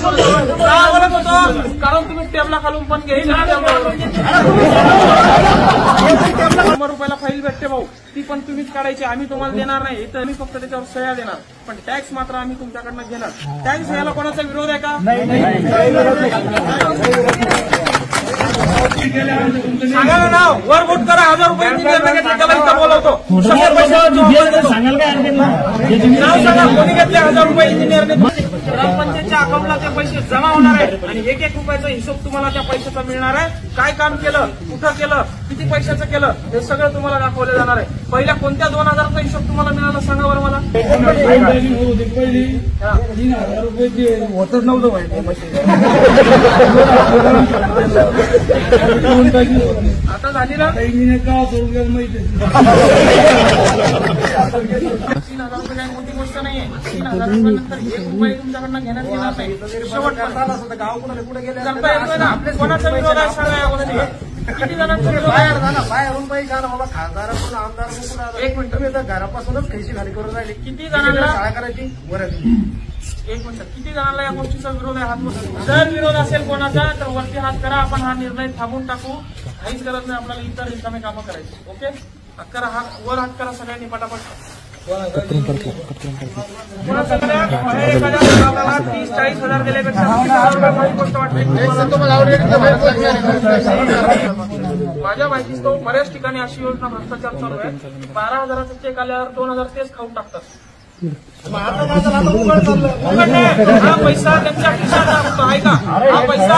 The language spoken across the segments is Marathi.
बोलत होतो कारण तुम्ही टेबला खालून पण घ्यायची 100 रुपयाला फाईल भेटते भाऊ, ती पण तुम्हीच काढायची, आम्ही तुम्हाला देणार नाही. इथं आम्ही फक्त त्याच्यावर सह्या देणार, पण टॅक्स मात्र आम्ही तुमच्याकडनं घेणार. टॅक्स घ्यायला कोणाचा विरोध आहे का? सांगायला ना वर वोट करा, 1000 रुपये बोलवतो. सांगाल काय नाव सांगा कोणी घेतले 1000 रुपये इंजिनियरने. ग्रामपंचायतच्या अकाउंटला ते पैसे जमा होणार आहेत आणि 1-1 रुपयाचा हिशोब तुम्हाला त्या पैशाचा मिळणार आहे. काय काम केलं, कुठं केलं, किती पैशाचं केलं, हे सगळं तुम्हाला दाखवलं जाणार आहे. पहिल्या कोणत्या 2000चा हिशोब तुम्हाला मिळाला सांगा बरं मला. वोटर नव्हतं आता झाली ना 3,000 रुपये 3,000 रुपये काही मोठी गोष्ट नाहीये. 3,000 रुपयानंतर 1 रुपये तुमच्याकडनं घेण्यात येणार नाही. गाव कुठे गेले करता येतोय ना. कोणाचा विरोध आहे सांगा या गोष्टी. किती जणांचा विरोध आहे? बाहेरून पैसे आला बाबा, खासदारातून आमदार. 1 मिनिट, तुम्ही तर घरापासूनच खैशी घाली करून राहिले. किती जणांना शाळा करायची बरं. 1 मिनिट, किती जणांना या गोष्टीचा विरोध आहे? हात वर. जर विरोध असेल कोणाचा तर वरती हात करा. आपण हा निर्णय थांबून टाकू. काहीच गरज नाही आपल्याला इतर रिकामे कामं करायची. ओके, करा हात वर, हात करा सगळ्यांनी पटापट. कोणाचं करा? एखाद्या गावाला 30-40 दिल्यापेक्षा 30,000 रुपये काही गोष्ट वाटते. माझ्या माहितीच तो बऱ्याच ठिकाणी अशी योजना भ्रष्टाचार चालू आहे. 12,000चा चेक आल्यावर 2,000 तेच खाऊन टाकतात. हा पैसा त्यांच्या खिशात आहे का? हा पैसा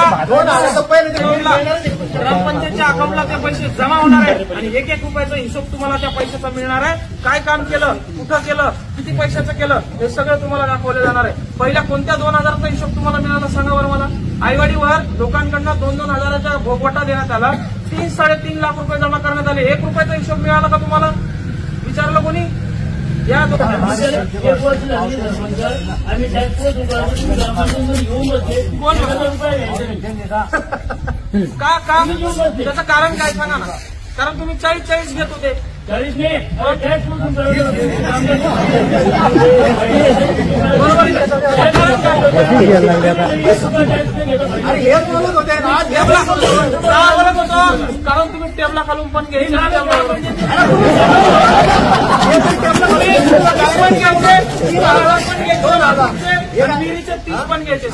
ग्रामपंचायतच्या अकाउंटला ते पैसे जमा होणार आहेत आणि 1-1 रुपयाचा हिशोब तुम्हाला त्या पैशाचा मिळणार आहे. काय काम केलं, कुठं केलं, किती पैशाचं केलं, हे सगळं तुम्हाला दाखवलं जाणार आहे. पहिल्या कोणत्या 2000चा हिशोब तुम्हाला मिळाला सांगा बरं मला. आईवाडीवर लोकांकडनं 2-2 हजाराचा भोगवटा देण्यात आला. 3-3.5 लाख रुपये जमा करण्यात आले. 1 रुपयाचा हिशोब मिळाला का तुम्हाला? विचारलं कोणी? या का त्याचं कारण काय सांगा ना. कारण तुम्ही 40 घेत होते. 40 कारण तुम्ही टेबला खालून पण घ्यायची. विहिरीचे 30 पण घ्यायचे.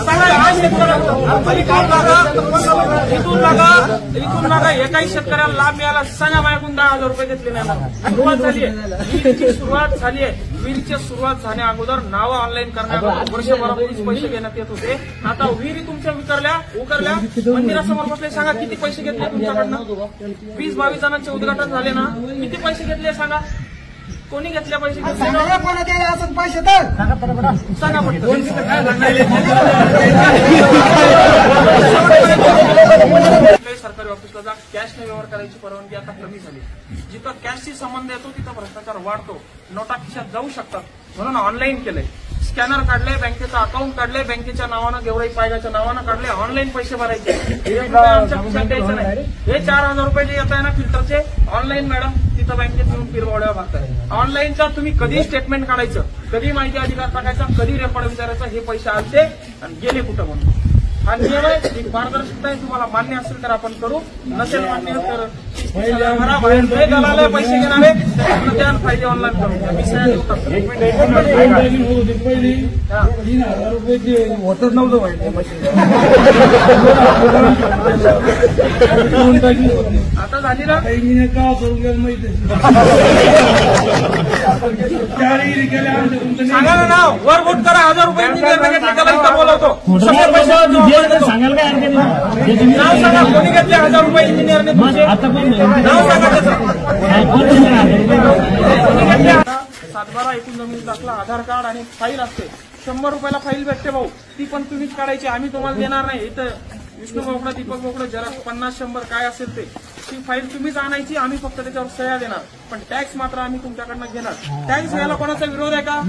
इथून लागा एकाही शेतकऱ्याला लाभ मिळाला सांगा. माझ्याकडून 10,000 रुपये घेतले नाही. सुरुवात झाली आहे, विहिरीची सुरुवात झाल्या अगोदर नावं ऑनलाईन करण्याअगोदर वर्षभरापूर्वीच पैसे घेण्यात येत होते. आता विहिरी तुमच्या उकरल्या मंदिरासमोर बसले. सांगा किती पैसे घेतले तुमच्याकडनं? 20-22 जणांचे उद्घाटन झाले ना. किती पैसे घेतले सांगा? कोणी घेतले पैसे? पैसे तर सांगा पटकन. सरकारी ऑफिसला जा, कॅशने व्यवहार करायची परवानगी आता कमी झाली. जिथं कॅशशी संबंध येतो तिथं भ्रष्टाचार वाढतो. नोटा खिशात जाऊ शकतात म्हणून ऑनलाईन केलंय. स्कॅनर काढले, बँकेचं अकाउंट काढले, बँकेच्या नावानं गेवराई पायगाच्या नावानं काढले. ऑनलाईन पैसे भरायचे. आमच्या खिशात द्यायचं नाही. हे 4,000 रुपये जे येत आहे ना फिल्टरचे ऑनलाईन मॅडम तिथं बँकेत येऊन पिरवाड्या भरताय. ऑनलाईनचा तुम्ही कधी स्टेटमेंट काढायचं, कधी माहिती अधिकार टाकायचा, कधी रेकॉर्ड विचारायचा. हे पैसे आलते आणि गेले कुठं म्हणून. हा नियम आहे, एक पारदर्शकता आहे. तुम्हाला मान्य असेल तर आपण करू, नसेल मान्य तर दलाला पैसे घेणारे त्या फायदे ऑनलाईन करू. वोटर नव्हतं आता झाली ना सांगायला ना वर वोट करा. 1000 रुपये बोलवतो. सांगाल काय नाव सांगा कोणी घेतले 1000 रुपये इंजिनियरने. नाव सांगा त्याचं. 7/12 एकूण जमीन दाखला, आधार कार्ड आणि फाईल असते. 100 रुपयाला फाईल भेटते भाऊ, ती पण तुम्हीच काढायची, आम्ही तुम्हाला देणार नाही. इथं विष्णू बोकडा, दीपक बोकडा, जरा 50-100 काय असेल ते, ती फाईल तुम्हीच आणायची, आम्ही फक्त त्याच्यावर सह्या देणार. पण टॅक्स मात्र आम्ही तुमच्याकडनं घेणार. टॅक्स घ्यायला कोणाचा विरोध आहे का?